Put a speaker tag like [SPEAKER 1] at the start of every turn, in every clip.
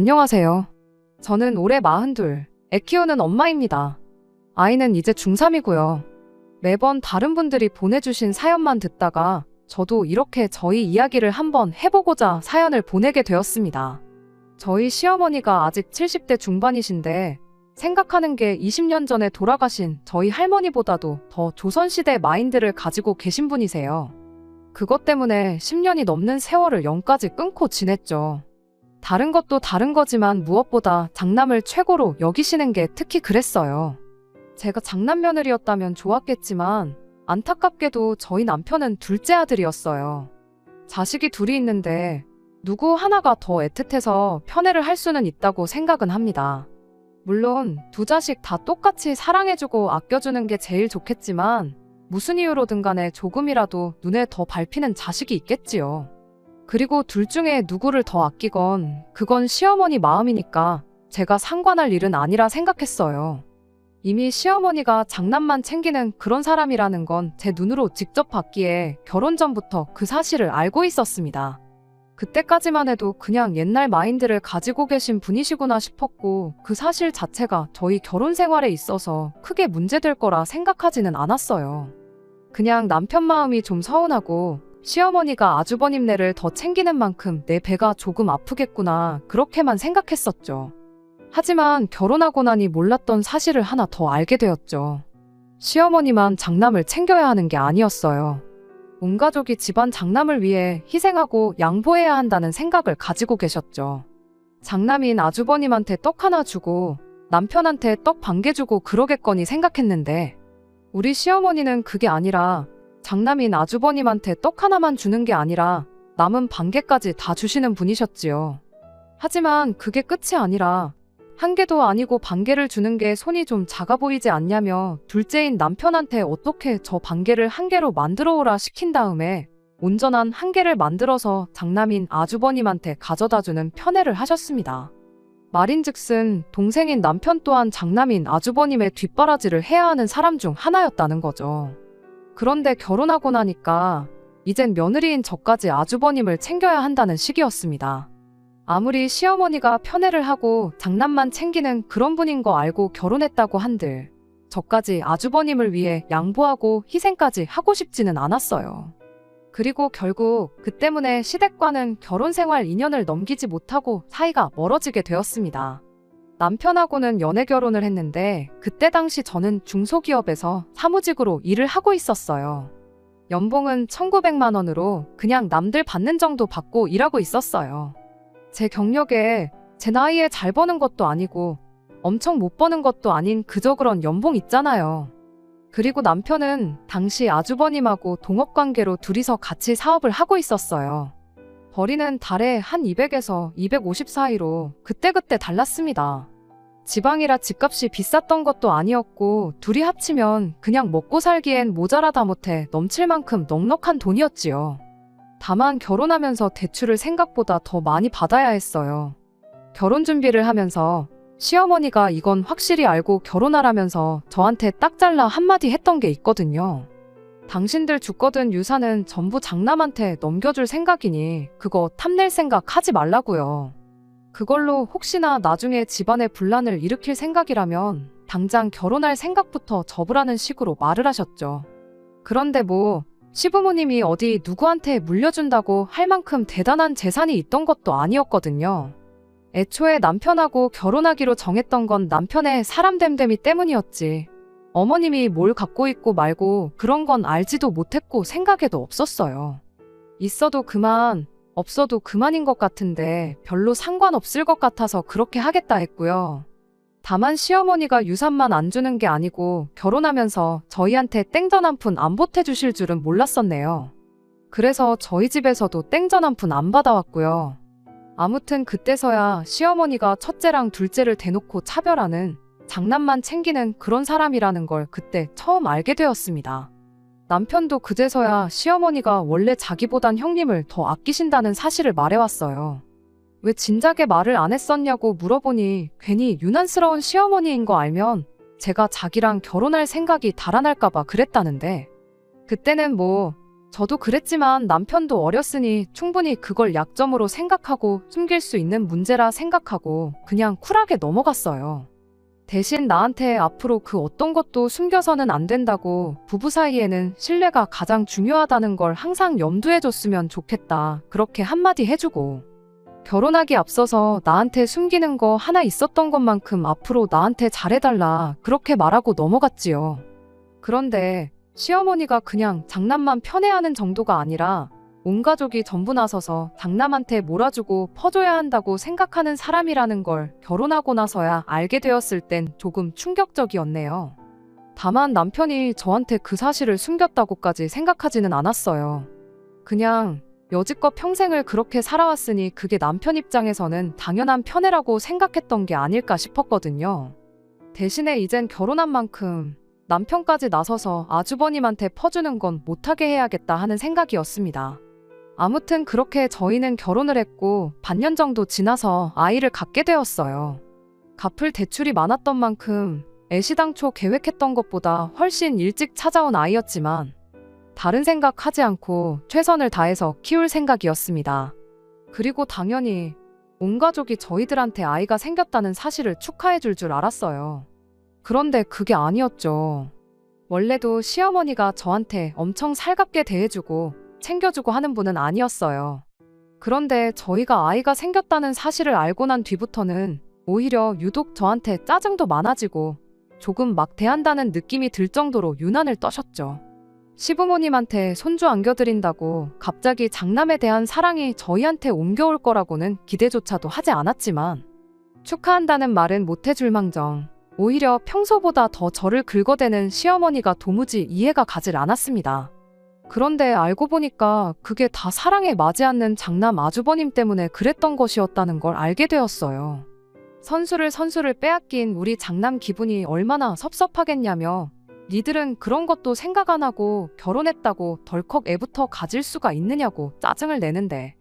[SPEAKER 1] 안녕하세요. 저는 올해 42, 애 키우는 엄마입니다. 아이는 이제 중3이고요. 매번 다른 분들이 보내주신 사연만 듣다가 저도 이렇게 저희 이야기를 한번 해보고자 사연을 보내게 되었습니다. 저희 시어머니가 아직 70대 중반이신데 생각하는 게 20년 전에 돌아가신 저희 할머니보다도 더 조선시대 마인드를 가지고 계신 분이세요. 그것 때문에 10년이 넘는 세월을 영까지 끊고 지냈죠. 다른 것도 다른 거지만 무엇보다 장남을 최고로 여기시는 게 특히 그랬어요. 제가 장남 며느리였다면 좋았겠지만 안타깝게도 저희 남편은 둘째 아들이었어요. 자식이 둘이 있는데 누구 하나가 더 애틋해서 편애를 할 수는 있다고 생각은 합니다. 물론 두 자식 다 똑같이 사랑해주고 아껴주는 게 제일 좋겠지만 무슨 이유로든 간에 조금이라도 눈에 더 밟히는 자식이 있겠지요. 그리고 둘 중에 누구를 더 아끼건 그건 시어머니 마음이니까 제가 상관할 일은 아니라 생각했어요. 이미 시어머니가 장남만 챙기는 그런 사람이라는 건 제 눈으로 직접 봤기에 결혼 전부터 그 사실을 알고 있었습니다. 그때까지만 해도 그냥 옛날 마인드를 가지고 계신 분이시구나 싶었고 그 사실 자체가 저희 결혼 생활에 있어서 크게 문제될 거라 생각하지는 않았어요. 그냥 남편 마음이 좀 서운하고 시어머니가 아주버님네를 더 챙기는 만큼 내 배가 조금 아프겠구나 그렇게만 생각했었죠. 하지만 결혼하고 나니 몰랐던 사실을 하나 더 알게 되었죠. 시어머니만 장남을 챙겨야 하는 게 아니었어요. 온 가족이 집안 장남을 위해 희생하고 양보해야 한다는 생각을 가지고 계셨죠. 장남인 아주버님한테 떡 하나 주고 남편한테 떡 반 개 주고 그러겠거니 생각했는데 우리 시어머니는 그게 아니라 장남인 아주버님한테 떡 하나만 주는 게 아니라 남은 반 개까지 다 주시는 분이셨지요. 하지만 그게 끝이 아니라 한 개도 아니고 반 개를 주는 게 손이 좀 작아 보이지 않냐며 둘째인 남편한테 어떻게 저 반 개를 한 개로 만들어 오라 시킨 다음에 온전한 한 개를 만들어서 장남인 아주버님한테 가져다 주는 편애를 하셨습니다. 말인즉슨 동생인 남편 또한 장남인 아주버님의 뒷바라지를 해야 하는 사람 중 하나였다는 거죠. 그런데 결혼하고 나니까 이젠 며느리인 저까지 아주버님을 챙겨야 한다는 시기였습니다. 아무리 시어머니가 편애를 하고 장남만 챙기는 그런 분인 거 알고 결혼했다고 한들 저까지 아주버님을 위해 양보하고 희생까지 하고 싶지는 않았어요. 그리고 결국 그 때문에 시댁과는 결혼 생활 2년을 넘기지 못하고 사이가 멀어지게 되었습니다. 남편하고는 연애 결혼을 했는데 그때 당시 저는 중소기업에서 사무직으로 일을 하고 있었어요. 연봉은 1,900만 원으로 그냥 남들 받는 정도 받고 일하고 있었어요. 제 경력에 제 나이에 잘 버는 것도 아니고 엄청 못 버는 것도 아닌 그저 그런 연봉 있잖아요. 그리고 남편은 당시 아주버님하고 동업관계로 둘이서 같이 사업을 하고 있었어요. 벌이는 달에 한 200에서 250 사이로 그때그때 달랐습니다. 지방이라 집값이 비쌌던 것도 아니었고 둘이 합치면 그냥 먹고 살기엔 모자라다 못해 넘칠 만큼 넉넉한 돈이었지요. 다만 결혼하면서 대출을 생각보다 더 많이 받아야 했어요. 결혼 준비를 하면서 시어머니가 이건 확실히 알고 결혼하라면서 저한테 딱 잘라 한마디 했던 게 있거든요. 당신들 주거든 유산은 전부 장남한테 넘겨줄 생각이니 그거 탐낼 생각 하지 말라고요. 그걸로 혹시나 나중에 집안에 분란을 일으킬 생각이라면 당장 결혼할 생각부터 접으라는 식으로 말을 하셨죠. 그런데 뭐 시부모님이 어디 누구한테 물려준다고 할 만큼 대단한 재산이 있던 것도 아니었거든요. 애초에 남편하고 결혼하기로 정했던 건 남편의 사람됨됨이 때문이었지. 어머님이 뭘 갖고 있고 말고 그런 건 알지도 못했고 생각에도 없었어요. 있어도 그만, 없어도 그만인 것 같은데 별로 상관없을 것 같아서 그렇게 하겠다 했고요. 다만 시어머니가 유산만 안 주는 게 아니고 결혼하면서 저희한테 땡전 한 푼 안 보태주실 줄은 몰랐었네요. 그래서 저희 집에서도 땡전 한 푼 안 받아왔고요. 아무튼 그때서야 시어머니가 첫째랑 둘째를 대놓고 차별하는 장남만 챙기는 그런 사람이라는 걸 그때 처음 알게 되었습니다. 남편도 그제서야 시어머니가 원래 자기보단 형님을 더 아끼신다는 사실을 말해왔어요. 왜 진작에 말을 안 했었냐고 물어보니 괜히 유난스러운 시어머니인 거 알면 제가 자기랑 결혼할 생각이 달아날까봐 그랬다는데 그때는 뭐 저도 그랬지만 남편도 어렸으니 충분히 그걸 약점으로 생각하고 숨길 수 있는 문제라 생각하고 그냥 쿨하게 넘어갔어요. 대신 나한테 앞으로 그 어떤 것도 숨겨서는 안 된다고, 부부 사이에는 신뢰가 가장 중요하다는 걸 항상 염두해 줬으면 좋겠다, 그렇게 한마디 해주고, 결혼하기 앞서서 나한테 숨기는 거 하나 있었던 것만큼 앞으로 나한테 잘해달라, 그렇게 말하고 넘어갔지요. 그런데 시어머니가 그냥 장남만 편애하는 정도가 아니라 온 가족이 전부 나서서 장남한테 몰아주고 퍼줘야 한다고 생각하는 사람이라는 걸 결혼하고 나서야 알게 되었을 땐 조금 충격적이었네요. 다만 남편이 저한테 그 사실을 숨겼다고까지 생각하지는 않았어요. 그냥 여지껏 평생을 그렇게 살아왔으니 그게 남편 입장에서는 당연한 편애라고 생각했던 게 아닐까 싶었거든요. 대신에 이젠 결혼한 만큼 남편까지 나서서 아주버님한테 퍼주는 건 못하게 해야겠다 하는 생각이었습니다. 아무튼 그렇게 저희는 결혼을 했고 반년 정도 지나서 아이를 갖게 되었어요. 갚을 대출이 많았던 만큼 애시당초 계획했던 것보다 훨씬 일찍 찾아온 아이였지만 다른 생각하지 않고 최선을 다해서 키울 생각이었습니다. 그리고 당연히 온 가족이 저희들한테 아이가 생겼다는 사실을 축하해 줄 알았어요. 그런데 그게 아니었죠. 원래도 시어머니가 저한테 엄청 살갑게 대해주고 챙겨주고 하는 분은 아니었어요. 그런데 저희가 아이가 생겼다는 사실을 알고 난 뒤부터는 오히려 유독 저한테 짜증도 많아지고 조금 막 대한다는 느낌이 들 정도로 유난을 떠셨죠. 시부모님한테 손주 안겨드린다고 갑자기 장남에 대한 사랑이 저희한테 옮겨올 거라고는 기대조차도 하지 않았지만, 축하한다는 말은 못해줄 망정 오히려 평소보다 더 저를 긁어대는 시어머니가 도무지 이해가 가질 않았습니다. 그런데 알고 보니까 그게 다 사랑에 맞지 않는 장남 아주버님 때문에 그랬던 것이었다는 걸 알게 되었어요. 선수를 빼앗긴 우리 장남 기분이 얼마나 섭섭하겠냐며, 니들은 그런 것도 생각 안 하고 결혼했다고 덜컥 애부터 가질 수가 있느냐고 짜증을 내는데,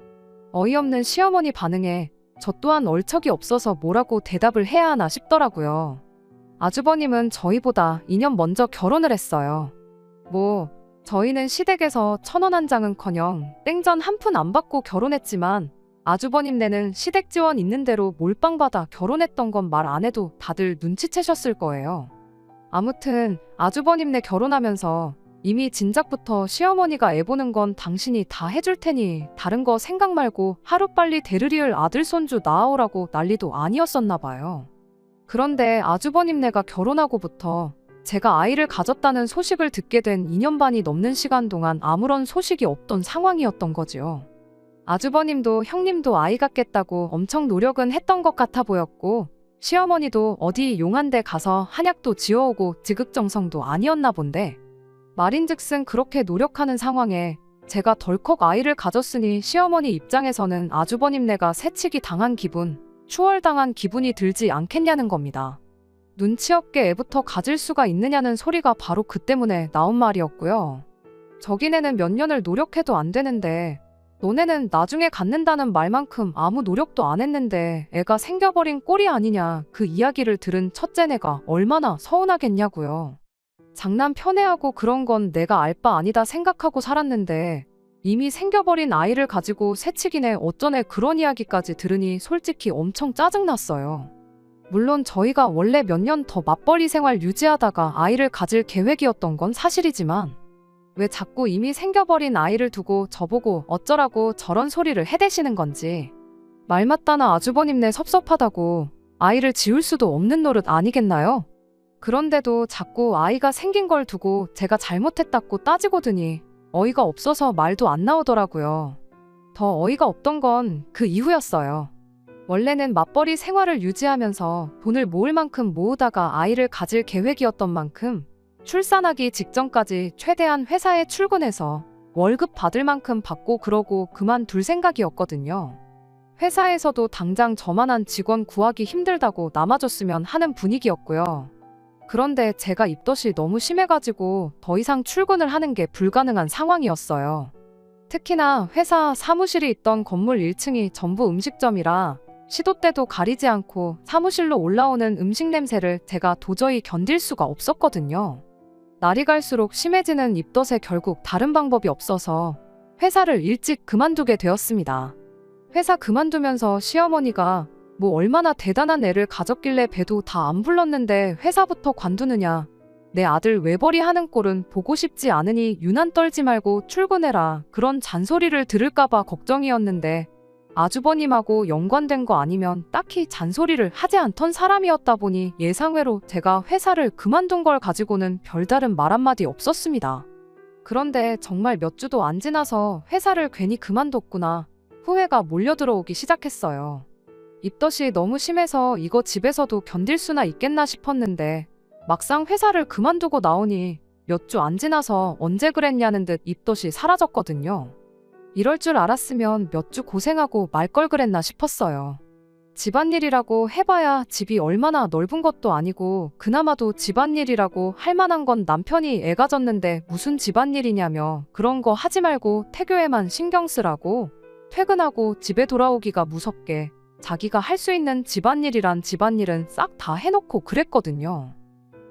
[SPEAKER 1] 어이없는 시어머니 반응에 저 또한 얼척이 없어서 뭐라고 대답을 해야 하나 싶더라고요. 아주버님은 저희보다 2년 먼저 결혼을 했어요. 저희는 시댁에서 1,000원 한 장은커녕 땡전 한 푼 안 받고 결혼했지만 아주버님네는 시댁 지원 있는 대로 몰빵 받아 결혼했던 건 말 안 해도 다들 눈치채셨을 거예요. 아무튼 아주버님네 결혼하면서 이미 진작부터 시어머니가 애 보는 건 당신이 다 해줄 테니 다른 거 생각 말고 하루빨리 대르리을 아들 손주 낳아오라고 난리도 아니었었나 봐요. 그런데 아주버님네가 결혼하고부터 제가 아이를 가졌다는 소식을 듣게 된 2년 반이 넘는 시간 동안 아무런 소식이 없던 상황이었던 거지요. 아주버님도 형님도 아이 갖겠다고 엄청 노력은 했던 것 같아 보였고, 시어머니도 어디 용한 데 가서 한약도 지어오고 지극정성도 아니었나 본데, 말인즉슨 그렇게 노력하는 상황에 제가 덜컥 아이를 가졌으니 시어머니 입장에서는 아주버님네가 새치기 당한 기분, 추월당한 기분이 들지 않겠냐는 겁니다. 눈치 없게 애부터 가질 수가 있느냐는 소리가 바로 그 때문에 나온 말이었고요. 저기네는 몇 년을 노력해도 안 되는데 너네는 나중에 갖는다는 말만큼 아무 노력도 안 했는데 애가 생겨버린 꼴이 아니냐, 그 이야기를 들은 첫째네가 얼마나 서운하겠냐고요. 장남 편애하고 그런 건 내가 알 바 아니다 생각하고 살았는데 이미 생겨버린 아이를 가지고 새치기네 어쩌네 그런 이야기까지 들으니 솔직히 엄청 짜증났어요. 물론 저희가 원래 몇 년 더 맞벌이 생활 유지하다가 아이를 가질 계획이었던 건 사실이지만 왜 자꾸 이미 생겨버린 아이를 두고 저보고 어쩌라고 저런 소리를 해대시는 건지. 말 맞다나 아주버님네 섭섭하다고 아이를 지울 수도 없는 노릇 아니겠나요? 그런데도 자꾸 아이가 생긴 걸 두고 제가 잘못했다고 따지고드니 어이가 없어서 말도 안 나오더라고요. 더 어이가 없던 건 그 이후였어요. 원래는 맞벌이 생활을 유지하면서 돈을 모을 만큼 모으다가 아이를 가질 계획이었던 만큼 출산하기 직전까지 최대한 회사에 출근해서 월급 받을 만큼 받고 그러고 그만둘 생각이었거든요. 회사에서도 당장 저만한 직원 구하기 힘들다고 남아줬으면 하는 분위기였고요. 그런데 제가 입덧이 너무 심해가지고 더 이상 출근을 하는 게 불가능한 상황이었어요. 특히나 회사 사무실이 있던 건물 1층이 전부 음식점이라 시도 때도 가리지 않고 사무실로 올라오는 음식 냄새를 제가 도저히 견딜 수가 없었거든요. 날이 갈수록 심해지는 입덧에 결국 다른 방법이 없어서 회사를 일찍 그만두게 되었습니다. 회사 그만두면서 시어머니가 뭐 얼마나 대단한 애를 가졌길래 배도 다 안 불렀는데 회사부터 관두느냐. 내 아들 외벌이 하는 꼴은 보고 싶지 않으니 유난 떨지 말고 출근해라. 그런 잔소리를 들을까봐 걱정이었는데 아주버님하고 연관된 거 아니면 딱히 잔소리를 하지 않던 사람이었다 보니 예상외로 제가 회사를 그만둔 걸 가지고는 별다른 말 한마디 없었습니다. 그런데 정말 몇 주도 안 지나서 회사를 괜히 그만뒀구나. 후회가 몰려들어오기 시작했어요. 입덧이 너무 심해서 이거 집에서도 견딜 수나 있겠나 싶었는데 막상 회사를 그만두고 나오니 몇 주 안 지나서 언제 그랬냐는 듯 입덧이 사라졌거든요. 이럴 줄 알았으면 몇 주 고생하고 말 걸 그랬나 싶었어요. 집안일이라고 해봐야 집이 얼마나 넓은 것도 아니고 그나마도 집안일이라고 할 만한 건 남편이 애 가졌는데 무슨 집안일이냐며 그런 거 하지 말고 태교에만 신경 쓰라고 퇴근하고 집에 돌아오기가 무섭게 자기가 할 수 있는 집안일이란 집안일은 싹 다 해놓고 그랬거든요.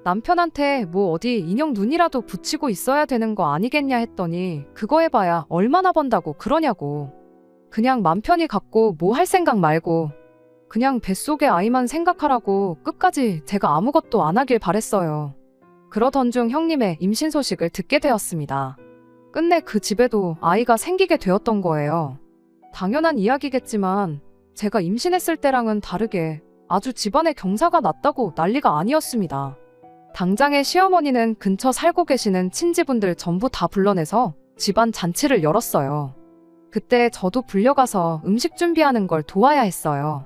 [SPEAKER 1] 남편한테 뭐 어디 인형 눈이라도 붙이고 있어야 되는 거 아니겠냐 했더니 그거 해봐야 얼마나 번다고 그러냐고. 그냥 맘 편히 갖고 뭐 할 생각 말고 그냥 뱃속의 아이만 생각하라고 끝까지 제가 아무것도 안 하길 바랬어요. 그러던 중 형님의 임신 소식을 듣게 되었습니다. 끝내 그 집에도 아이가 생기게 되었던 거예요. 당연한 이야기겠지만 제가 임신했을 때랑은 다르게 아주 집안에 경사가 났다고 난리가 아니었습니다. 당장에 시어머니는 근처 살고 계시는 친지분들 전부 다 불러내서 집안 잔치를 열었어요. 그때 저도 불려가서 음식 준비하는 걸 도와야 했어요.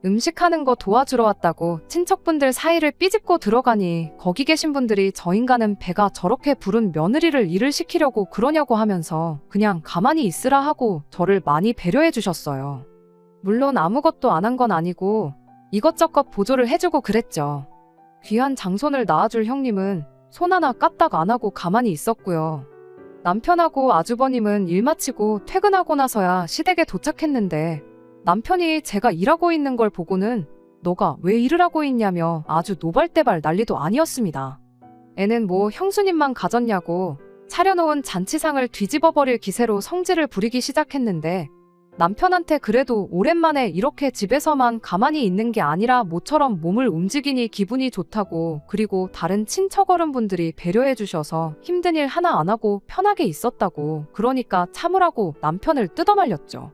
[SPEAKER 1] 음식하는 거 도와주러 왔다고 친척분들 사이를 삐집고 들어가니 거기 계신 분들이 저 인간은 배가 저렇게 부른 며느리를 일을 시키려고 그러냐고 하면서 그냥 가만히 있으라 하고 저를 많이 배려해 주셨어요. 물론 아무것도 안 한 건 아니고 이것저것 보조를 해주고 그랬죠. 귀한 장손을 낳아줄 형님은 손 하나 까딱 안 하고 가만히 있었고요. 남편하고 아주버님은 일 마치고 퇴근하고 나서야 시댁에 도착했는데 남편이 제가 일하고 있는 걸 보고는 너가 왜 일을 하고 있냐며 아주 노발대발 난리도 아니었습니다. 애는 뭐 형수님만 가졌냐고 차려놓은 잔치상을 뒤집어버릴 기세로 성질을 부리기 시작했는데 남편한테 그래도 오랜만에 이렇게 집에서만 가만히 있는 게 아니라 모처럼 몸을 움직이니 기분이 좋다고 그리고 다른 친척 어른분들이 배려해 주셔서 힘든 일 하나 안 하고 편하게 있었다고 그러니까 참으라고 남편을 뜯어말렸죠.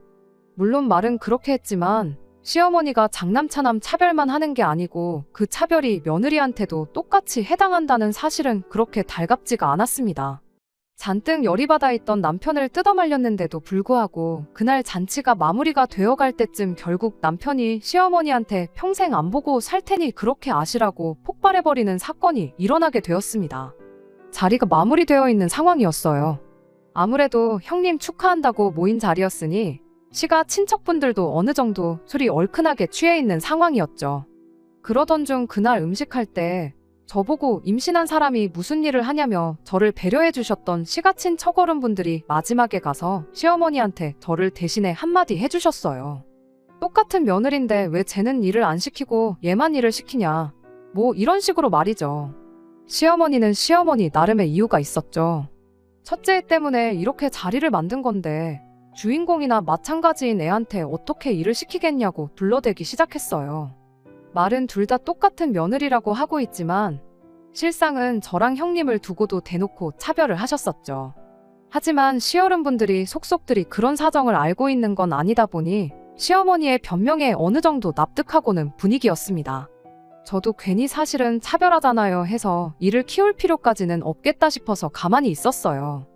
[SPEAKER 1] 물론 말은 그렇게 했지만 시어머니가 장남차남 차별만 하는 게 아니고 그 차별이 며느리한테도 똑같이 해당한다는 사실은 그렇게 달갑지가 않았습니다. 잔뜩 열이 받아 있던 남편을 뜯어말렸는데도 불구하고 그날 잔치가 마무리가 되어갈 때쯤 결국 남편이 시어머니한테 평생 안 보고 살 테니 그렇게 아시라고 폭발해버리는 사건이 일어나게 되었습니다. 자리가 마무리되어 있는 상황이었어요. 아무래도 형님 축하한다고 모인 자리였으니 시가 친척분들도 어느 정도 술이 얼큰하게 취해 있는 상황이었죠. 그러던 중 그날 음식할 때 저보고 임신한 사람이 무슨 일을 하냐며 저를 배려해 주셨던 시가친 척어른분들이 마지막에 가서 시어머니한테 저를 대신에 한마디 해주셨어요. 똑같은 며느리인데 왜 쟤는 일을 안 시키고 얘만 일을 시키냐. 뭐 이런 식으로 말이죠. 시어머니는 시어머니 나름의 이유가 있었죠. 첫째 때문에 이렇게 자리를 만든 건데 주인공이나 마찬가지인 애한테 어떻게 일을 시키겠냐고 둘러대기 시작했어요. 말은 둘 다 똑같은 며느리라고 하고 있지만 실상은 저랑 형님을 두고도 대놓고 차별을 하셨었죠. 하지만 시어른분들이 속속들이 그런 사정을 알고 있는 건 아니다 보니 시어머니의 변명에 어느 정도 납득하고는 분위기였습니다. 저도 괜히 사실은 차별하잖아요 해서 이를 키울 필요까지는 없겠다 싶어서 가만히 있었어요.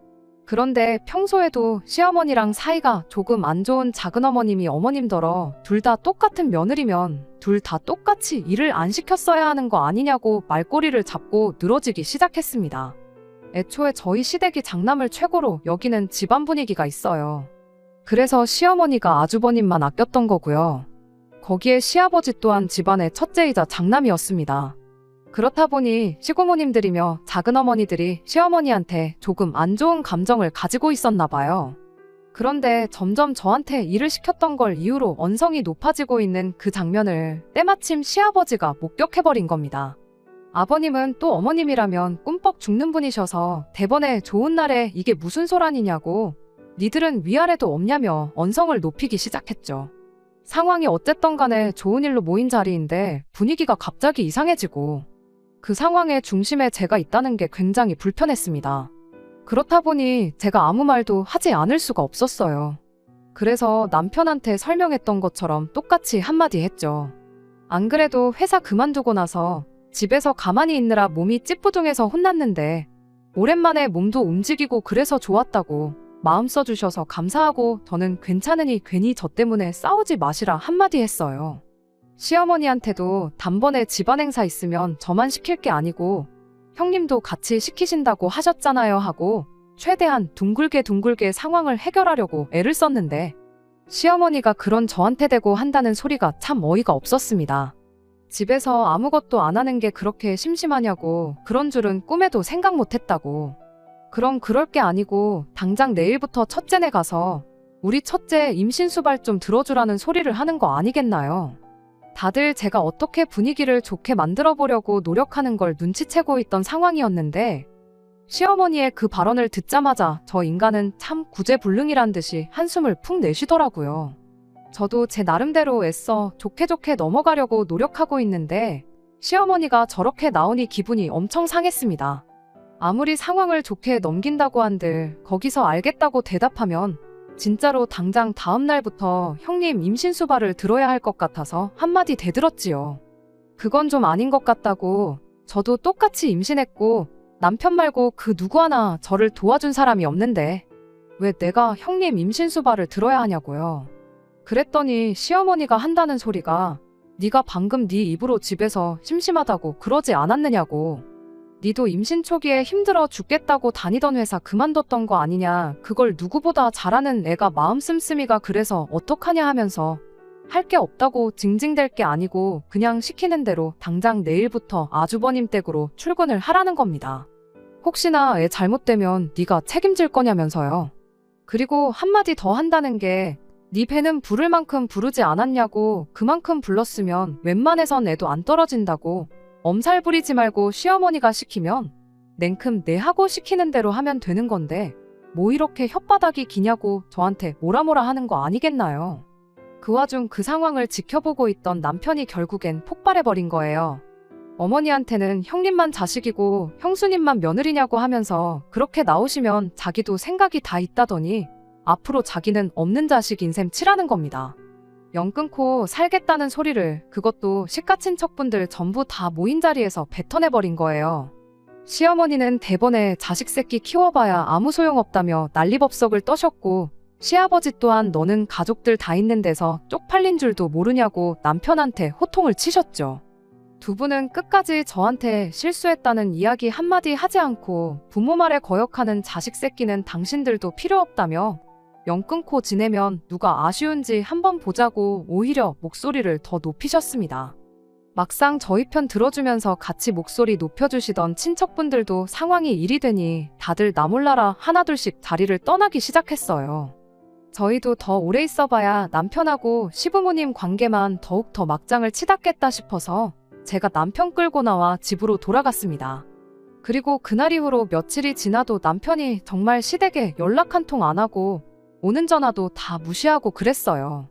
[SPEAKER 1] 그런데 평소에도 시어머니랑 사이가 조금 안 좋은 작은어머님이 어머님더러 둘 다 똑같은 며느리면 둘 다 똑같이 일을 안 시켰어야 하는 거 아니냐고 말꼬리를 잡고 늘어지기 시작했습니다. 애초에 저희 시댁이 장남을 최고로 여기는 집안 분위기가 있어요. 그래서 시어머니가 아주버님만 아꼈던 거고요. 거기에 시아버지 또한 집안의 첫째이자 장남이었습니다. 그렇다 보니 시고모님들이며 작은어머니들이 시어머니한테 조금 안 좋은 감정을 가지고 있었나 봐요. 그런데 점점 저한테 일을 시켰던 걸 이유로 언성이 높아지고 있는 그 장면을 때마침 시아버지가 목격해버린 겁니다. 아버님은 또 어머님이라면 꿈뻑 죽는 분이셔서 대번에 좋은 날에 이게 무슨 소란이냐고 니들은 위아래도 없냐며 언성을 높이기 시작했죠. 상황이 어쨌든 간에 좋은 일로 모인 자리인데 분위기가 갑자기 이상해지고 그 상황의 중심에 제가 있다는 게 굉장히 불편했습니다. 그렇다 보니 제가 아무 말도 하지 않을 수가 없었어요. 그래서 남편한테 설명했던 것처럼 똑같이 한마디 했죠. 안 그래도 회사 그만두고 나서 집에서 가만히 있느라 몸이 찌뿌둥해서 혼났는데 오랜만에 몸도 움직이고 그래서 좋았다고 마음 써주셔서 감사하고 저는 괜찮으니 괜히 저 때문에 싸우지 마시라 한마디 했어요. 시어머니한테도 단번에 집안 행사 있으면 저만 시킬 게 아니고 형님도 같이 시키신다고 하셨잖아요 하고 최대한 둥글게 상황을 해결하려고 애를 썼는데 시어머니가 그런 저한테 대고 한다는 소리가 참 어이가 없었습니다. 집에서 아무것도 안 하는 게 그렇게 심심하냐고 그런 줄은 꿈에도 생각 못했다고. 그럼 그럴 게 아니고 당장 내일부터 첫째네 가서 우리 첫째 임신수발 좀 들어주라는 소리를 하는 거 아니겠나요? 다들 제가 어떻게 분위기를 좋게 만들어 보려고 노력하는 걸 눈치채고 있던 상황이었는데 시어머니의 그 발언을 듣자마자 저 인간은 참 구제불능이란 듯이 한숨을 푹 내쉬더라고요. 저도 제 나름대로 애써 좋게 넘어가려고 노력하고 있는데 시어머니가 저렇게 나오니 기분이 엄청 상했습니다. 아무리 상황을 좋게 넘긴다고 한들 거기서 알겠다고 대답하면 진짜로 당장 다음 날부터 형님 임신수발을 들어야 할 것 같아서 한마디 대들었지요. 그건 좀 아닌 것 같다고. 저도 똑같이 임신했고 남편 말고 그 누구 하나 저를 도와준 사람이 없는데 왜 내가 형님 임신수발을 들어야 하냐고요. 그랬더니 시어머니가 한다는 소리가 네가 방금 네 입으로 집에서 심심하다고 그러지 않았느냐고. 니도 임신 초기에 힘들어 죽겠다고 다니던 회사 그만뒀던 거 아니냐. 그걸 누구보다 잘하는 애가 마음 씀씀이가 그래서 어떡하냐 하면서 할 게 없다고 징징댈 게 아니고 그냥 시키는 대로 당장 내일부터 아주버님 댁으로 출근을 하라는 겁니다. 혹시나 애 잘못되면 네가 책임질 거냐면서요. 그리고 한마디 더 한다는 게 네 배는 부를 만큼 부르지 않았냐고. 그만큼 불렀으면 웬만해선 애도 안 떨어진다고. 엄살 부리지 말고 시어머니가 시키면 냉큼 내 하고 시키는 대로 하면 되는 건데 뭐 이렇게 혓바닥이 기냐고 저한테 뭐라 하는 거 아니겠나요. 그 와중 그 상황을 지켜보고 있던 남편이 결국엔 폭발해버린 거예요. 어머니한테는 형님만 자식이고 형수님만 며느리냐고 하면서 그렇게 나오시면 자기도 생각이 다 있다더니 앞으로 자기는 없는 자식인 셈 치라는 겁니다. 영 끊고 살겠다는 소리를 그것도 시가친척분들 전부 다 모인 자리에서 뱉어내버린 거예요. 시어머니는 대번에 자식 새끼 키워봐야 아무 소용없다며 난리법석을 떠셨고 시아버지 또한 너는 가족들 다 있는 데서 쪽팔린 줄도 모르냐고 남편한테 호통을 치셨죠. 두 분은 끝까지 저한테 실수했다는 이야기 한마디 하지 않고 부모 말에 거역하는 자식 새끼는 당신들도 필요 없다며 영 끊고 지내면 누가 아쉬운지 한번 보자고 오히려 목소리를 더 높이셨습니다. 막상 저희 편 들어주면서 같이 목소리 높여주시던 친척분들도 상황이 일이 되니 다들 나 몰라라 하나둘씩 자리를 떠나기 시작했어요. 저희도 더 오래 있어봐야 남편하고 시부모님 관계만 더욱 더 막장을 치닫겠다 싶어서 제가 남편 끌고 나와 집으로 돌아갔습니다. 그리고 그날 이후로 며칠이 지나도 남편이 정말 시댁에 연락 한 통 안 하고 오는 전화도 다 무시하고 그랬어요.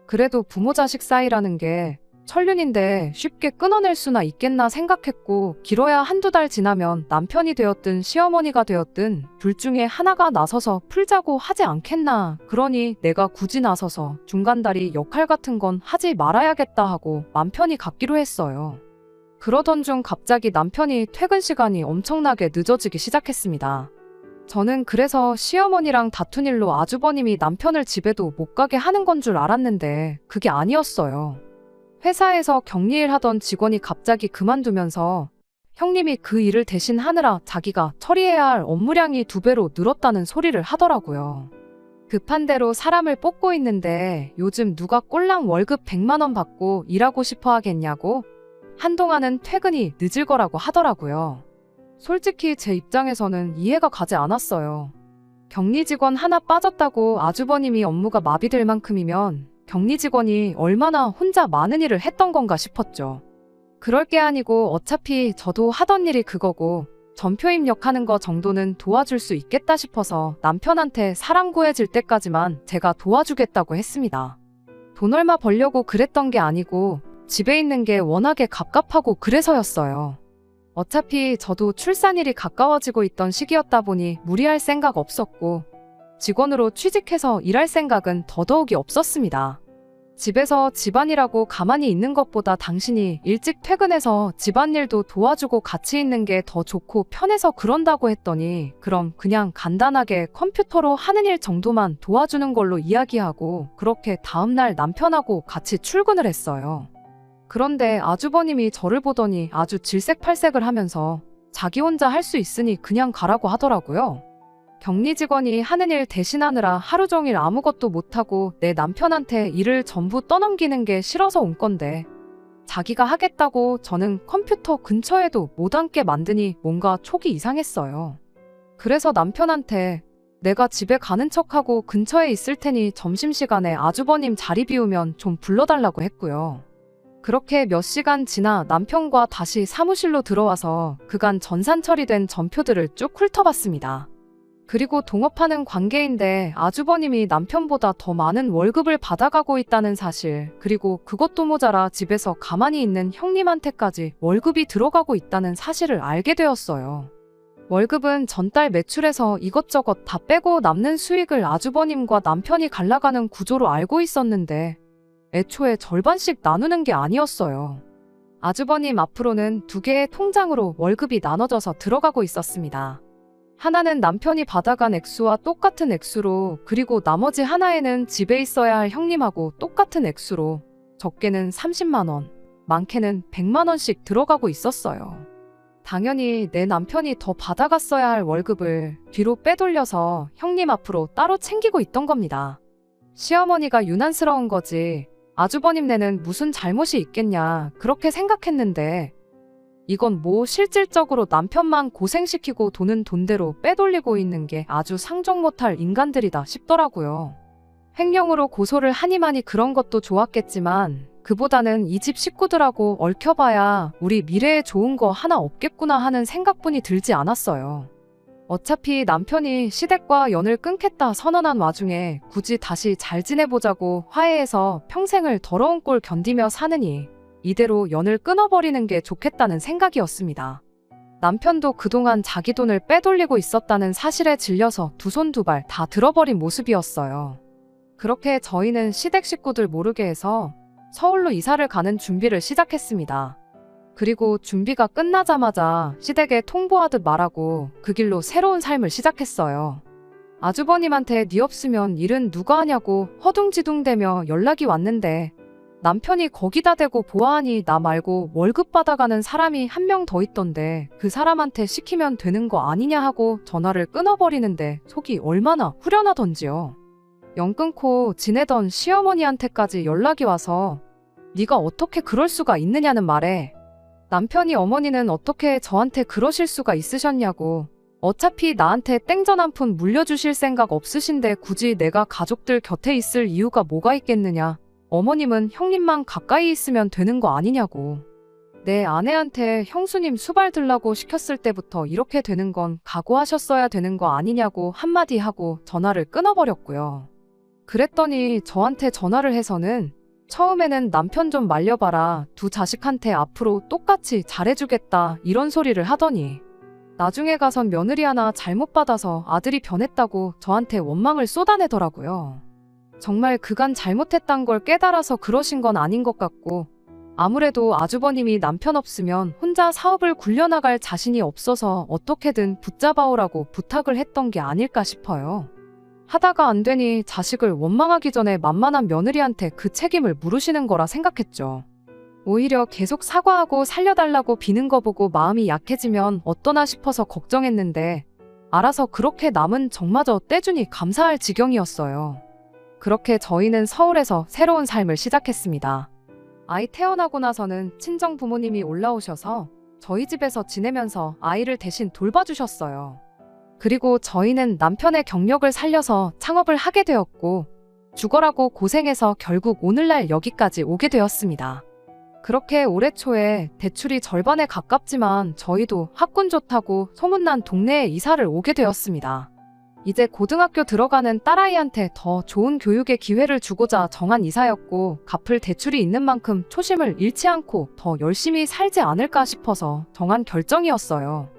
[SPEAKER 1] 그래도 부모 자식 사이라는 게 천륜인데 쉽게 끊어낼 수나 있겠나 생각했고 길어야 한두 달 지나면 남편이 되었든 시어머니가 되었든 둘 중에 하나가 나서서 풀자고 하지 않겠나. 그러니 내가 굳이 나서서 중간다리 역할 같은 건 하지 말아야겠다 하고 맘 편히 갖기로 했어요. 그러던 중 갑자기 남편이 퇴근 시간이 엄청나게 늦어지기 시작했습니다. 저는 그래서 시어머니랑 다툰 일로 아주버님이 남편을 집에도 못 가게 하는 건 줄 알았는데 그게 아니었어요. 회사에서 격리일 하던 직원이 갑자기 그만두면서 형님이 그 일을 대신 하느라 자기가 처리해야 할 업무량이 2배로 늘었다는 소리를 하더라고요. 급한 대로 사람을 뽑고 있는데 요즘 누가 꼴랑 월급 100만 원 받고 일하고 싶어 하겠냐고 한동안은 퇴근이 늦을 거라고 하더라고요. 솔직히 제 입장에서는 이해가 가지 않았어요. 격리 직원 하나 빠졌다고 아주버님이 업무가 마비될 만큼이면 격리 직원이 얼마나 혼자 많은 일을 했던 건가 싶었죠. 그럴 게 아니고 어차피 저도 하던 일이 그거고 전표 입력하는 거 정도는 도와줄 수 있겠다 싶어서 남편한테 사람 구해질 때까지만 제가 도와주겠다고 했습니다. 돈 얼마 벌려고 그랬던 게 아니고 집에 있는 게 워낙에 갑갑하고 그래서였어요. 어차피 저도 출산일이 가까워지고 있던 시기였다 보니 무리할 생각 없었고 직원으로 취직해서 일할 생각은 더더욱이 없었습니다. 집에서 집안일하고 가만히 있는 것보다 당신이 일찍 퇴근해서 집안일도 도와주고 같이 있는 게 더 좋고 편해서 그런다고 했더니 그럼 그냥 간단하게 컴퓨터로 하는 일 정도만 도와주는 걸로 이야기하고 그렇게 다음날 남편하고 같이 출근을 했어요. 그런데 아주버님이 저를 보더니 아주 질색팔색을 하면서 자기 혼자 할 수 있으니 그냥 가라고 하더라고요. 격리 직원이 하는 일 대신하느라 하루 종일 아무것도 못하고 내 남편한테 일을 전부 떠넘기는 게 싫어서 온 건데 자기가 하겠다고 저는 컴퓨터 근처에도 못 앉게 만드니 뭔가 촉이 이상했어요. 그래서 남편한테 내가 집에 가는 척하고 근처에 있을 테니 점심시간에 아주버님 자리 비우면 좀 불러달라고 했고요. 그렇게 몇 시간 지나 남편과 다시 사무실로 들어와서 그간 전산 처리된 전표들을 쭉 훑어봤습니다. 그리고 동업하는 관계인데 아주버님이 남편보다 더 많은 월급을 받아가고 있다는 사실, 그리고 그것도 모자라 집에서 가만히 있는 형님한테까지 월급이 들어가고 있다는 사실을 알게 되었어요. 월급은 전달 매출에서 이것저것 다 빼고 남는 수익을 아주버님과 남편이 갈라가는 구조로 알고 있었는데 애초에 절반씩 나누는 게 아니었어요. 아주버님 앞으로는 2개의 통장으로 월급이 나눠져서 들어가고 있었습니다. 하나는 남편이 받아간 액수와 똑같은 액수로, 그리고 나머지 하나에는 집에 있어야 할 형님하고 똑같은 액수로 적게는 30만 원, 많게는 100만 원씩 들어가고 있었어요. 당연히 내 남편이 더 받아갔어야 할 월급을 뒤로 빼돌려서 형님 앞으로 따로 챙기고 있던 겁니다. 시어머니가 유난스러운 거지 아주버님네는 무슨 잘못이 있겠냐 그렇게 생각했는데 이건 뭐 실질적으로 남편만 고생시키고 돈은 돈대로 빼돌리고 있는 게 아주 상종 못할 인간들이다 싶더라고요. 횡령으로 고소를 하니마니 그런 것도 좋았겠지만 그보다는 이 집 식구들하고 얽혀봐야 우리 미래에 좋은 거 하나 없겠구나 하는 생각뿐이 들지 않았어요. 어차피 남편이 시댁과 연을 끊겠다 선언한 와중에 굳이 다시 잘 지내보자고 화해해서 평생을 더러운 꼴 견디며 사느니 이대로 연을 끊어버리는 게 좋겠다는 생각이었습니다. 남편도 그동안 자기 돈을 빼돌리고 있었다는 사실에 질려서 두 손 두 발 다 들어버린 모습이었어요. 그렇게 저희는 시댁 식구들 모르게 해서 서울로 이사를 가는 준비를 시작했습니다. 그리고 준비가 끝나자마자 시댁에 통보하듯 말하고 그 길로 새로운 삶을 시작했어요. 아주버님한테 네 없으면 일은 누가 하냐고 허둥지둥대며 연락이 왔는데 남편이 거기다 대고 보아하니 나 말고 월급 받아가는 사람이 한 명 더 있던데 그 사람한테 시키면 되는 거 아니냐 하고 전화를 끊어버리는데 속이 얼마나 후련하던지요. 연 끊고 지내던 시어머니한테까지 연락이 와서 네가 어떻게 그럴 수가 있느냐는 말에 남편이 어머니는 어떻게 저한테 그러실 수가 있으셨냐고, 어차피 나한테 땡전 한 푼 물려주실 생각 없으신데 굳이 내가 가족들 곁에 있을 이유가 뭐가 있겠느냐, 어머님은 형님만 가까이 있으면 되는 거 아니냐고. 내 아내한테 형수님 수발 들라고 시켰을 때부터 이렇게 되는 건 각오하셨어야 되는 거 아니냐고 한마디 하고 전화를 끊어버렸고요. 그랬더니 저한테 전화를 해서는 처음에는 남편 좀 말려봐라, 두 자식한테 앞으로 똑같이 잘해주겠다 이런 소리를 하더니 나중에 가선 며느리 하나 잘못 받아서 아들이 변했다고 저한테 원망을 쏟아내더라고요. 정말 그간 잘못했단 걸 깨달아서 그러신 건 아닌 것 같고 아무래도 아주버님이 남편 없으면 혼자 사업을 굴려나갈 자신이 없어서 어떻게든 붙잡아오라고 부탁을 했던 게 아닐까 싶어요. 하다가 안 되니 자식을 원망하기 전에 만만한 며느리한테 그 책임을 물으시는 거라 생각했죠. 오히려 계속 사과하고 살려달라고 비는 거 보고 마음이 약해지면 어떠나 싶어서 걱정했는데 알아서 그렇게 남은 정마저 떼주니 감사할 지경이었어요. 그렇게 저희는 서울에서 새로운 삶을 시작했습니다. 아이 태어나고 나서는 친정 부모님이 올라오셔서 저희 집에서 지내면서 아이를 대신 돌봐주셨어요. 그리고 저희는 남편의 경력을 살려서 창업을 하게 되었고 죽어라고 고생해서 결국 오늘날 여기까지 오게 되었습니다. 그렇게 올해 초에 대출이 절반에 가깝지만 저희도 학군 좋다고 소문난 동네에 이사를 오게 되었습니다. 이제 고등학교 들어가는 딸아이한테 더 좋은 교육의 기회를 주고자 정한 이사였고 갚을 대출이 있는 만큼 초심을 잃지 않고 더 열심히 살지 않을까 싶어서 정한 결정이었어요.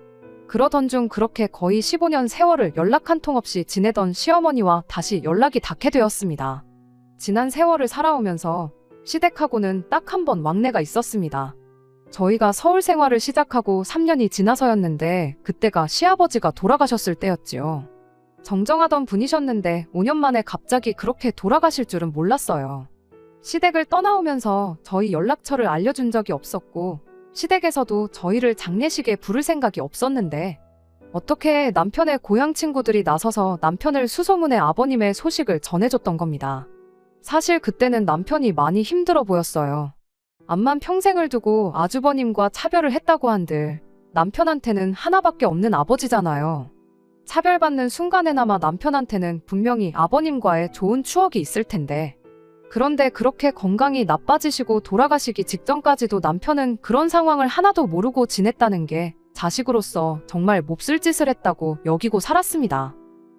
[SPEAKER 1] 그러던 중 그렇게 거의 15년 세월을 연락 한 통 없이 지내던 시어머니와 다시 연락이 닿게 되었습니다. 지난 세월을 살아오면서 시댁하고는 딱 한 번 왕래가 있었습니다. 저희가 서울 생활을 시작하고 3년이 지나서였는데 그때가 시아버지가 돌아가셨을 때였지요. 정정하던 분이셨는데 5년 만에 갑자기 그렇게 돌아가실 줄은 몰랐어요. 시댁을 떠나오면서 저희 연락처를 알려준 적이 없었고 시댁에서도 저희를 장례식에 부를 생각이 없었는데 어떻게 남편의 고향 친구들이 나서서 남편을 수소문해 아버님의 소식을 전해줬던 겁니다. 사실 그때는 남편이 많이 힘들어 보였어요. 암만 평생을 두고 아주버님과 차별을 했다고 한들 남편한테는 하나밖에 없는 아버지잖아요. 차별받는 순간에나마 남편한테는 분명히 아버님과의 좋은 추억이 있을 텐데 그런데 그렇게 건강이 나빠지시고 돌아가시기 직전까지도 남편은 그런 상황을 하나도 모르고 지냈다는 게 자식으로서 정말 몹쓸 짓을 했다고 여기고 살았습니다.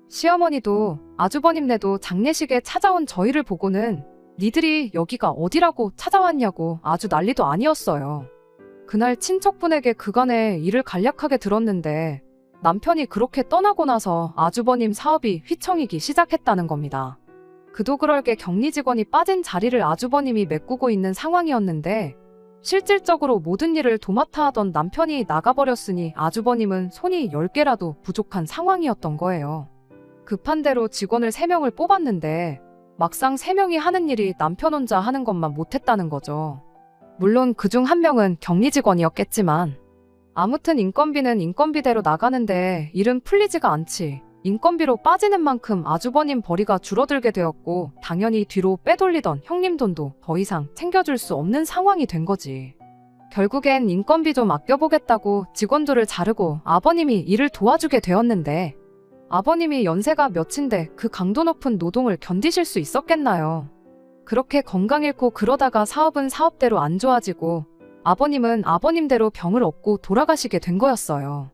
[SPEAKER 1] 시어머니도 아주버님네도 장례식에 찾아온 저희를 보고는 니들이 여기가 어디라고 찾아왔냐고 아주 난리도 아니었어요. 그날 친척분에게 그간의 일을 간략하게 들었는데 남편이 그렇게 떠나고 나서 아주버님 사업이 휘청이기 시작했다는 겁니다. 그도 그럴 게 격리 직원이 빠진 자리를 아주버님이 메꾸고 있는 상황이었는데 실질적으로 모든 일을 도맡아 하던 남편이 나가버렸으니 아주버님은 손이 10개라도 부족한 상황이었던 거예요. 급한 대로 직원을 3명을 뽑았는데 막상 3명이 하는 일이 남편 혼자 하는 것만 못했다는 거죠. 물론 그중 1명은 격리 직원이었겠지만 아무튼 인건비는 인건비대로 나가는데 일은 풀리지가 않지. 인건비로 빠지는 만큼 아주버님 벌이가 줄어들게 되었고 당연히 뒤로 빼돌리던 형님 돈도 더 이상 챙겨줄 수 없는 상황이 된 거지. 결국엔 인건비 좀 아껴보겠다고 직원들을 자르고 아버님이 일을 도와주게 되었는데 아버님이 연세가 몇인데 그 강도 높은 노동을 견디실 수 있었겠나요? 그렇게 건강 잃고 그러다가 사업은 사업대로 안 좋아지고 아버님은 아버님대로 병을 얻고 돌아가시게 된 거였어요.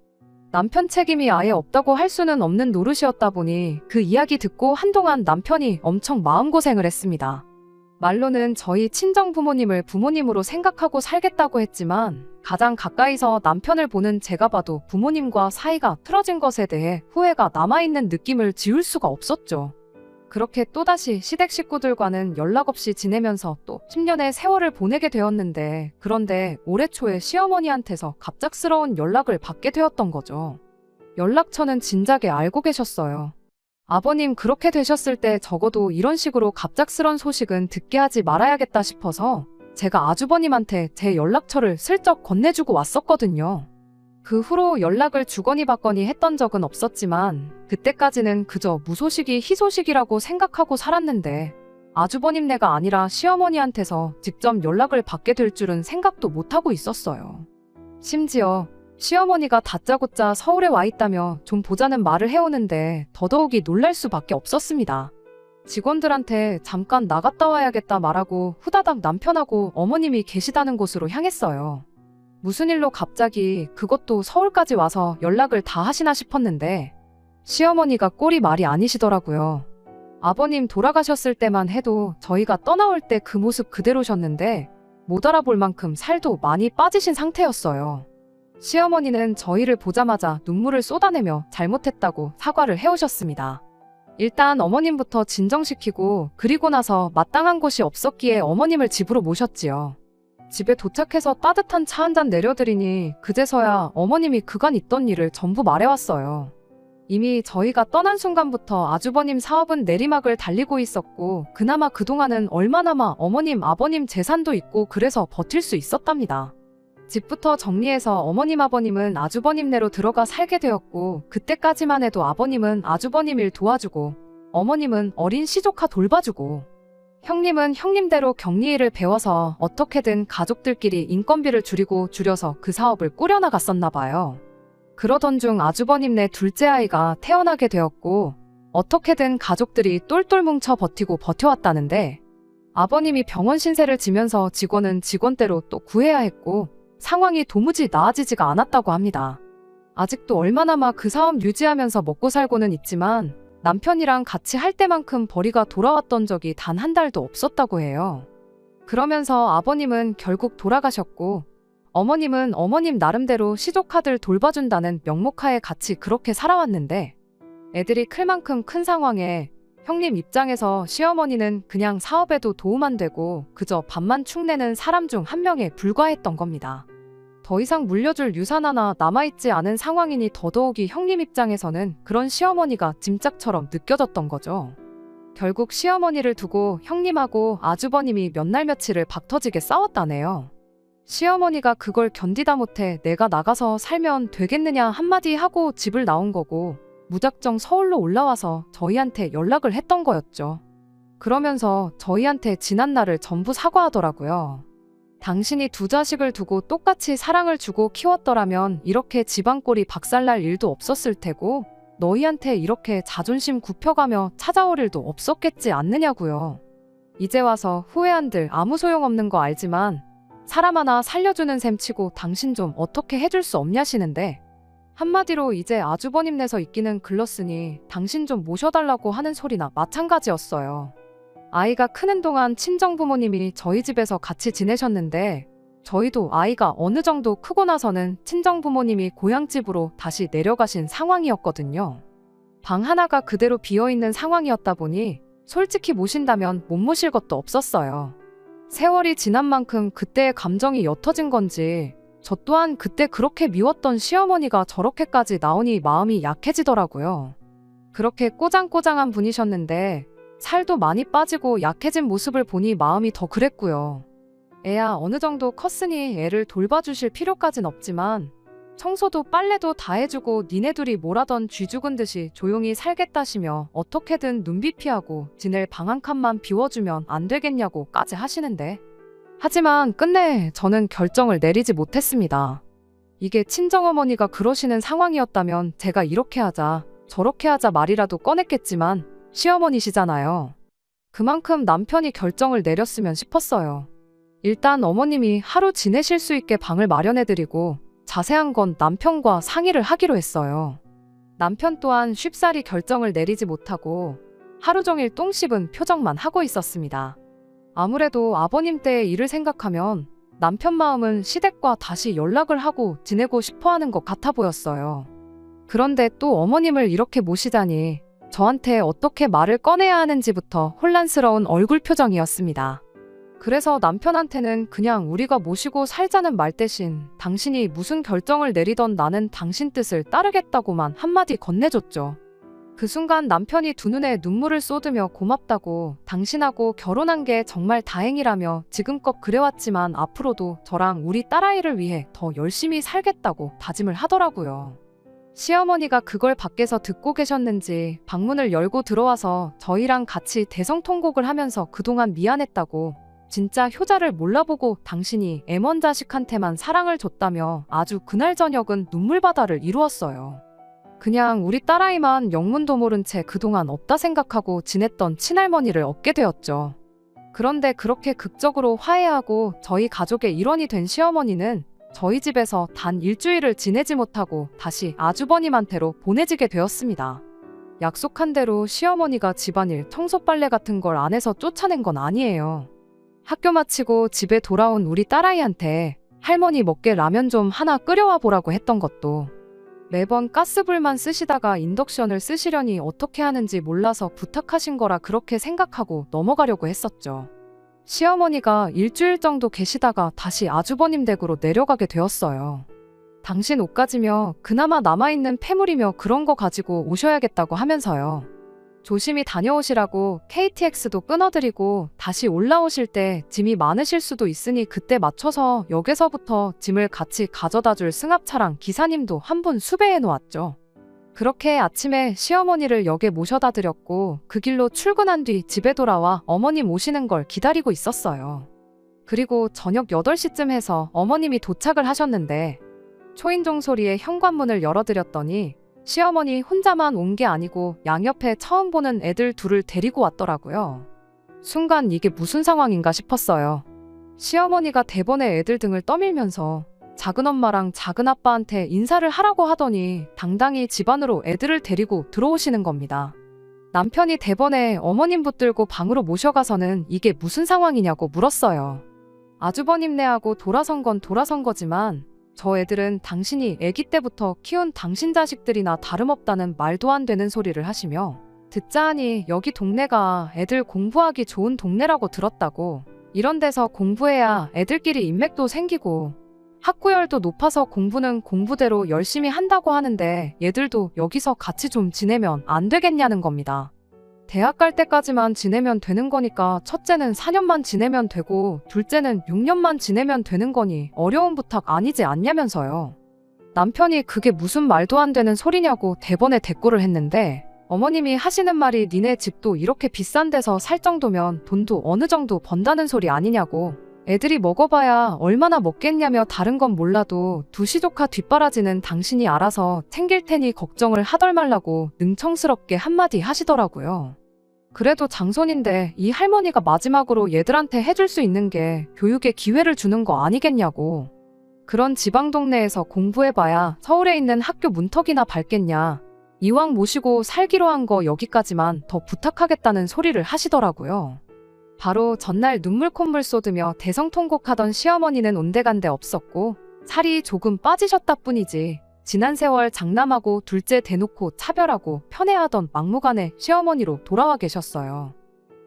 [SPEAKER 1] 남편 책임이 아예 없다고 할 수는 없는 노릇이었다 보니 그 이야기 듣고 한동안 남편이 엄청 마음고생을 했습니다. 말로는 저희 친정부모님을 부모님으로 생각하고 살겠다고 했지만 가장 가까이서 남편을 보는 제가 봐도 부모님과 사이가 틀어진 것에 대해 후회가 남아있는 느낌을 지울 수가 없었죠. 그렇게 또다시 시댁 식구들과는 연락 없이 지내면서 또 10년의 세월을 보내게 되었는데 그런데 올해 초에 시어머니한테서 갑작스러운 연락을 받게 되었던 거죠. 연락처는 진작에 알고 계셨어요. 아버님 그렇게 되셨을 때 적어도 이런 식으로 갑작스런 소식은 듣게 하지 말아야겠다 싶어서 제가 아주버님한테 제 연락처를 슬쩍 건네주고 왔었거든요. 그 후로 연락을 주거니 받거니 했던 적은 없었지만 그때까지는 그저 무소식이 희소식이라고 생각하고 살았는데 아주버님네가 아니라 시어머니한테서 직접 연락을 받게 될 줄은 생각도 못하고 있었어요. 심지어 시어머니가 다짜고짜 서울에 와 있다며 좀 보자는 말을 해오는데 더더욱이 놀랄 수밖에 없었습니다. 직원들한테 잠깐 나갔다 와야겠다 말하고 후다닥 남편하고 어머님이 계시다는 곳으로 향했어요. 무슨 일로 갑자기 그것도 서울까지 와서 연락을 다 하시나 싶었는데 시어머니가 꼴이 말이 아니시더라고요. 아버님 돌아가셨을 때만 해도 저희가 떠나올 때 그 모습 그대로셨는데 못 알아볼 만큼 살도 많이 빠지신 상태였어요. 시어머니는 저희를 보자마자 눈물을 쏟아내며 잘못했다고 사과를 해오셨습니다. 일단 어머님부터 진정시키고 그리고 나서 마땅한 곳이 없었기에 어머님을 집으로 모셨지요. 집에 도착해서 따뜻한 차 한 잔 내려드리니 그제서야 어머님이 그간 있던 일을 전부 말해왔어요. 이미 저희가 떠난 순간부터 아주버님 사업은 내리막을 달리고 있었고 그나마 그동안은 얼마나마 어머님 아버님 재산도 있고 그래서 버틸 수 있었답니다. 집부터 정리해서 어머님 아버님은 아주버님네로 들어가 살게 되었고 그때까지만 해도 아버님은 아주버님 일 도와주고 어머님은 어린 시조카 돌봐주고 형님은 형님대로 격리일을 배워서 어떻게든 가족들끼리 인건비를 줄여서 그 사업을 꾸려나갔었나 봐요. 그러던 중 아주버님네 둘째 아이가 태어나게 되었고 어떻게든 가족들이 똘똘 뭉쳐 버티고 버텨왔다는데 아버님이 병원 신세를 지면서 직원은 직원대로 또 구해야 했고 상황이 도무지 나아지지가 않았다고 합니다. 아직도 얼마나마 그 사업 유지하면서 먹고 살고는 있지만 남편이랑 같이 할 때만큼 벌이가 돌아왔던 적이 단 한 달도 없었다고 해요. 그러면서 아버님은 결국 돌아가셨고 어머님은 어머님 나름대로 시조카들 돌봐준다는 명목하에 같이 그렇게 살아왔는데 애들이 클 만큼 큰 상황에 형님 입장에서 시어머니는 그냥 사업에도 도움 안 되고 그저 밥만 축내는 사람 중 한 명에 불과했던 겁니다. 더 이상 물려줄 유산 하나 남아있지 않은 상황이니 더더욱이 형님 입장에서는 그런 시어머니가 짐짝처럼 느껴졌던 거죠. 결국 시어머니를 두고 형님하고 아주버님이 몇 날 며칠을 박터지게 싸웠다네요. 시어머니가 그걸 견디다 못해 내가 나가서 살면 되겠느냐 한마디 하고 집을 나온 거고 무작정 서울로 올라와서 저희한테 연락을 했던 거였죠. 그러면서 저희한테 지난 날을 전부 사과하더라고요. 당신이 두 자식을 두고 똑같이 사랑을 주고 키웠더라면 이렇게 집안꼴이 박살날 일도 없었을 테고 너희한테 이렇게 자존심 굽혀가며 찾아올 일도 없었겠지 않느냐고요. 이제 와서 후회한들 아무 소용없는 거 알지만 사람 하나 살려주는 셈 치고 당신 좀 어떻게 해줄 수 없냐시는데 한마디로 이제 아주버님 내서 있기는 글렀으니 당신 좀 모셔달라고 하는 소리나 마찬가지였어요. 아이가 크는 동안 친정부모님이 저희 집에서 같이 지내셨는데 저희도 아이가 어느 정도 크고 나서는 친정부모님이 고향집으로 다시 내려가신 상황이었거든요. 방 하나가 그대로 비어있는 상황이었다 보니 솔직히 모신다면 못 모실 것도 없었어요. 세월이 지난 만큼 그때의 감정이 옅어진 건지 저 또한 그때 그렇게 미웠던 시어머니가 저렇게까지 나오니 마음이 약해지더라고요. 그렇게 꼬장꼬장한 분이셨는데 살도 많이 빠지고 약해진 모습을 보니 마음이 더 그랬고요. 애야 어느 정도 컸으니 애를 돌봐주실 필요까진 없지만 청소도 빨래도 다 해주고 니네 둘이 뭐라던 쥐 죽은 듯이 조용히 살겠다시며 어떻게든 눈비 피하고 지낼 방 한 칸만 비워주면 안 되겠냐고까지 하시는데 하지만 끝내 저는 결정을 내리지 못했습니다. 이게 친정어머니가 그러시는 상황이었다면 제가 이렇게 하자 저렇게 하자 말이라도 꺼냈겠지만 시어머니시잖아요. 그만큼 남편이 결정을 내렸으면 싶었어요. 일단 어머님이 하루 지내실 수 있게 방을 마련해드리고 자세한 건 남편과 상의를 하기로 했어요. 남편 또한 쉽사리 결정을 내리지 못하고 하루 종일 똥 씹은 표정만 하고 있었습니다. 아무래도 아버님 때의 일을 생각하면 남편 마음은 시댁과 다시 연락을 하고 지내고 싶어하는 것 같아 보였어요. 그런데 또 어머님을 이렇게 모시다니 저한테 어떻게 말을 꺼내야 하는지부터 혼란스러운 얼굴 표정이었습니다. 그래서 남편한테는 그냥 우리가 모시고 살자는 말 대신 당신이 무슨 결정을 내리던 나는 당신 뜻을 따르겠다고만 한마디 건네줬죠. 그 순간 남편이 두 눈에 눈물을 쏟으며 고맙다고 당신하고 결혼한 게 정말 다행이라며 지금껏 그래왔지만 앞으로도 저랑 우리 딸아이를 위해 더 열심히 살겠다고 다짐을 하더라고요. 시어머니가 그걸 밖에서 듣고 계셨는지 방문을 열고 들어와서 저희랑 같이 대성통곡을 하면서 그동안 미안했다고 진짜 효자를 몰라보고 당신이 애먼 자식한테만 사랑을 줬다며 아주 그날 저녁은 눈물바다를 이루었어요. 그냥 우리 딸아이만 영문도 모른 채 그동안 없다 생각하고 지냈던 친할머니를 얻게 되었죠. 그런데 그렇게 극적으로 화해하고 저희 가족의 일원이 된 시어머니는 저희 집에서 단 일주일을 지내지 못하고 다시 아주버님한테로 보내지게 되었습니다. 약속한 대로 시어머니가 집안일, 청소 빨래 같은 걸 안 해서 쫓아낸 건 아니에요. 학교 마치고 집에 돌아온 우리 딸아이한테 할머니 먹게 라면 좀 하나 끓여와 보라고 했던 것도 매번 가스불만 쓰시다가 인덕션을 쓰시려니 어떻게 하는지 몰라서 부탁하신 거라 그렇게 생각하고 넘어가려고 했었죠. 시어머니가 일주일 정도 계시다가 다시 아주버님 댁으로 내려가게 되었어요. 당신 옷가지며 그나마 남아있는 폐물이며 그런 거 가지고 오셔야겠다고 하면서요. 조심히 다녀오시라고 KTX도 끊어드리고 다시 올라오실 때 짐이 많으실 수도 있으니 그때 맞춰서 역에서부터 짐을 같이 가져다줄 승합차랑 기사님도 한 분 수배해 놓았죠. 그렇게 아침에 시어머니를 역에 모셔다 드렸고 그 길로 출근한 뒤 집에 돌아와 어머님 오시는 걸 기다리고 있었어요. 그리고 저녁 8시쯤 해서 어머님이 도착을 하셨는데 초인종 소리에 현관문을 열어드렸더니 시어머니 혼자만 온 게 아니고 양옆에 처음 보는 애들 둘을 데리고 왔더라고요. 순간 이게 무슨 상황인가 싶었어요. 시어머니가 대번에 애들 등을 떠밀면서 작은 엄마랑 작은 아빠한테 인사를 하라고 하더니 당당히 집 안으로 애들을 데리고 들어오시는 겁니다. 남편이 대번에 어머님 붙들고 방으로 모셔가서는 이게 무슨 상황이냐고 물었어요. 아주버님네하고 돌아선 건 돌아선 거지만 저 애들은 당신이 아기 때부터 키운 당신 자식들이나 다름없다는 말도 안 되는 소리를 하시며 듣자 하니 여기 동네가 애들 공부하기 좋은 동네라고 들었다고, 이런 데서 공부해야 애들끼리 인맥도 생기고 학구열도 높아서 공부는 공부대로 열심히 한다고 하는데 얘들도 여기서 같이 좀 지내면 안 되겠냐는 겁니다. 대학 갈 때까지만 지내면 되는 거니까 첫째는 4년만 지내면 되고 둘째는 6년만 지내면 되는 거니 어려운 부탁 아니지 않냐면서요. 남편이 그게 무슨 말도 안 되는 소리냐고 대번에 대꾸를 했는데 어머님이 하시는 말이 니네 집도 이렇게 비싼 데서 살 정도면 돈도 어느 정도 번다는 소리 아니냐고, 애들이 먹어봐야 얼마나 먹겠냐며 다른 건 몰라도 두 시조카 뒷바라지는 당신이 알아서 챙길 테니 걱정을 하덜 말라고 능청스럽게 한마디 하시더라고요. 그래도 장손인데 이 할머니가 마지막으로 얘들한테 해줄 수 있는 게 교육의 기회를 주는 거 아니겠냐고. 그런 지방 동네에서 공부해봐야 서울에 있는 학교 문턱이나 밟겠냐. 이왕 모시고 살기로 한 거 여기까지만 더 부탁하겠다는 소리를 하시더라고요. 바로 전날 눈물 콧물 쏟으며 대성통곡하던 시어머니는 온데간데 없었고 살이 조금 빠지셨다 뿐이지 지난 세월 장남하고 둘째 대놓고 차별하고 편애하던 막무가내 시어머니로 돌아와 계셨어요.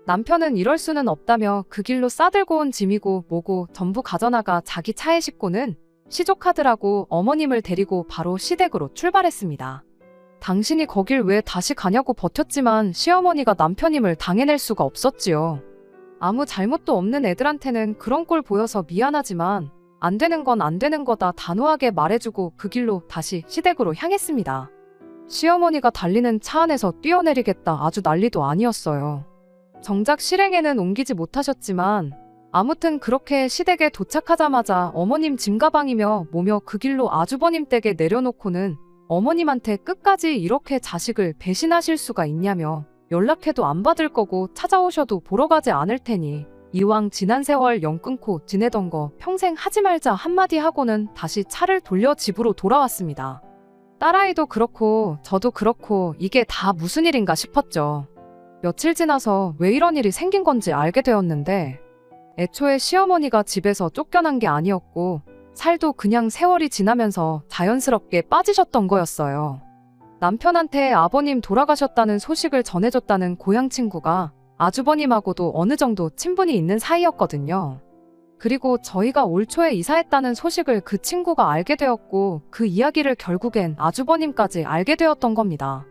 [SPEAKER 1] 남편은 이럴 수는 없다며 그 길로 싸들고 온 짐이고 뭐고 전부 가져나가 자기 차에 싣고는 시조카들하고 어머님을 데리고 바로 시댁으로 출발했습니다. 당신이 거길 왜 다시 가냐고 버텼지만 시어머니가 남편임을 당해낼 수가 없었지요. 아무 잘못도 없는 애들한테는 그런 꼴 보여서 미안하지만 안 되는 건 안 되는 거다 단호하게 말해주고 그 길로 다시 시댁으로 향했습니다. 시어머니가 달리는 차 안에서 뛰어내리겠다 아주 난리도 아니었어요. 정작 실행에는 옮기지 못하셨지만 아무튼 그렇게 시댁에 도착하자마자 어머님 짐가방이며 뭐며 그 길로 아주버님 댁에 내려놓고는 어머님한테 끝까지 이렇게 자식을 배신하실 수가 있냐며 연락해도 안 받을 거고 찾아오셔도 보러 가지 않을 테니 이왕 지난 세월 연 끊고 지내던 거 평생 하지 말자 한마디 하고는 다시 차를 돌려 집으로 돌아왔습니다. 딸아이도 그렇고 저도 그렇고 이게 다 무슨 일인가 싶었죠. 며칠 지나서 왜 이런 일이 생긴 건지 알게 되었는데 애초에 시어머니가 집에서 쫓겨난 게 아니었고 살도 그냥 세월이 지나면서 자연스럽게 빠지셨던 거였어요. 남편한테 아버님 돌아가셨다는 소식을 전해줬다는 고향 친구가 아주버님하고도 어느 정도 친분이 있는 사이였거든요. 그리고 저희가 올 초에 이사했다는 소식을 그 친구가 알게 되었고 그 이야기를 결국엔 아주버님까지 알게 되었던 겁니다.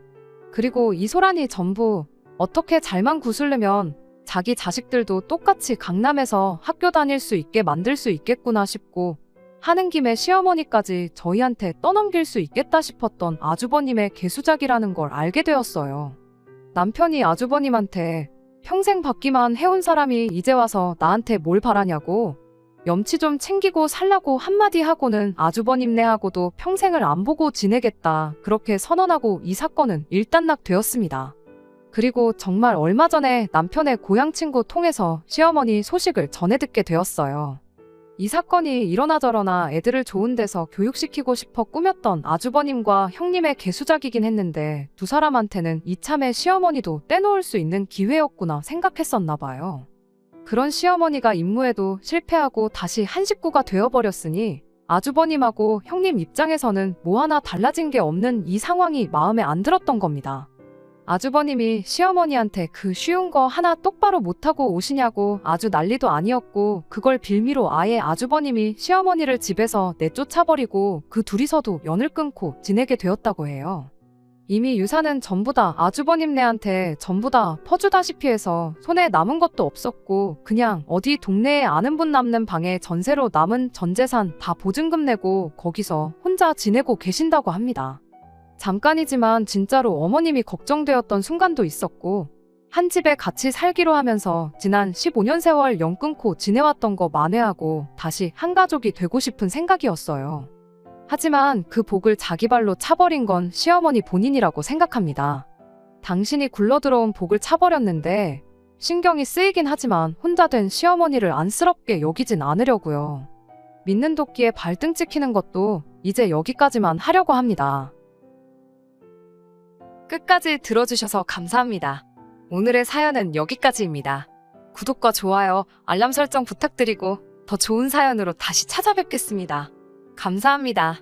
[SPEAKER 1] 그리고 이 소란이 전부 어떻게 잘만 구슬르면 자기 자식들도 똑같이 강남에서 학교 다닐 수 있게 만들 수 있겠구나 싶고 하는 김에 시어머니까지 저희한테 떠넘길 수 있겠다 싶었던 아주버님의 개수작이라는 걸 알게 되었어요. 남편이 아주버님한테 평생 받기만 해온 사람이 이제 와서 나한테 뭘 바라냐고 염치 좀 챙기고 살라고 한마디 하고는 아주버님네하고도 평생을 안 보고 지내겠다 그렇게 선언하고 이 사건은 일단락되었습니다. 그리고 정말 얼마 전에 남편의 고향 친구 통해서 시어머니 소식을 전해 듣게 되었어요. 이 사건이 이러나 저러나 애들을 좋은 데서 교육시키고 싶어 꾸몄던 아주버님과 형님의 개수작이긴 했는데 두 사람한테는 이참에 시어머니도 떼놓을 수 있는 기회였구나 생각했었나 봐요. 그런 시어머니가 임무에도 실패하고 다시 한 식구가 되어버렸으니 아주버님하고 형님 입장에서는 뭐 하나 달라진 게 없는 이 상황이 마음에 안 들었던 겁니다. 아주버님이 시어머니한테 그 쉬운 거 하나 똑바로 못하고 오시냐고 아주 난리도 아니었고 그걸 빌미로 아예 아주버님이 시어머니를 집에서 내쫓아버리고 그 둘이서도 연을 끊고 지내게 되었다고 해요. 이미 유산은 전부 다 아주버님네한테 전부 다 퍼주다시피 해서 손에 남은 것도 없었고 그냥 어디 동네에 아는 분 남는 방에 전세로 남은 전 재산 다 보증금 내고 거기서 혼자 지내고 계신다고 합니다. 잠깐이지만 진짜로 어머님이 걱정되었던 순간도 있었고 한 집에 같이 살기로 하면서 지난 15년 세월 연 끊고 지내왔던 거 만회하고 다시 한 가족이 되고 싶은 생각이었어요. 하지만 그 복을 자기 발로 차버린 건 시어머니 본인이라고 생각합니다. 당신이 굴러들어온 복을 차버렸는데 신경이 쓰이긴 하지만 혼자 된 시어머니를 안쓰럽게 여기진 않으려고요. 믿는 도끼에 발등 찍히는 것도 이제 여기까지만 하려고 합니다. 끝까지 들어주셔서 감사합니다. 오늘의 사연은 여기까지입니다. 구독과 좋아요, 알람 설정 부탁드리고 더 좋은 사연으로 다시 찾아뵙겠습니다. 감사합니다.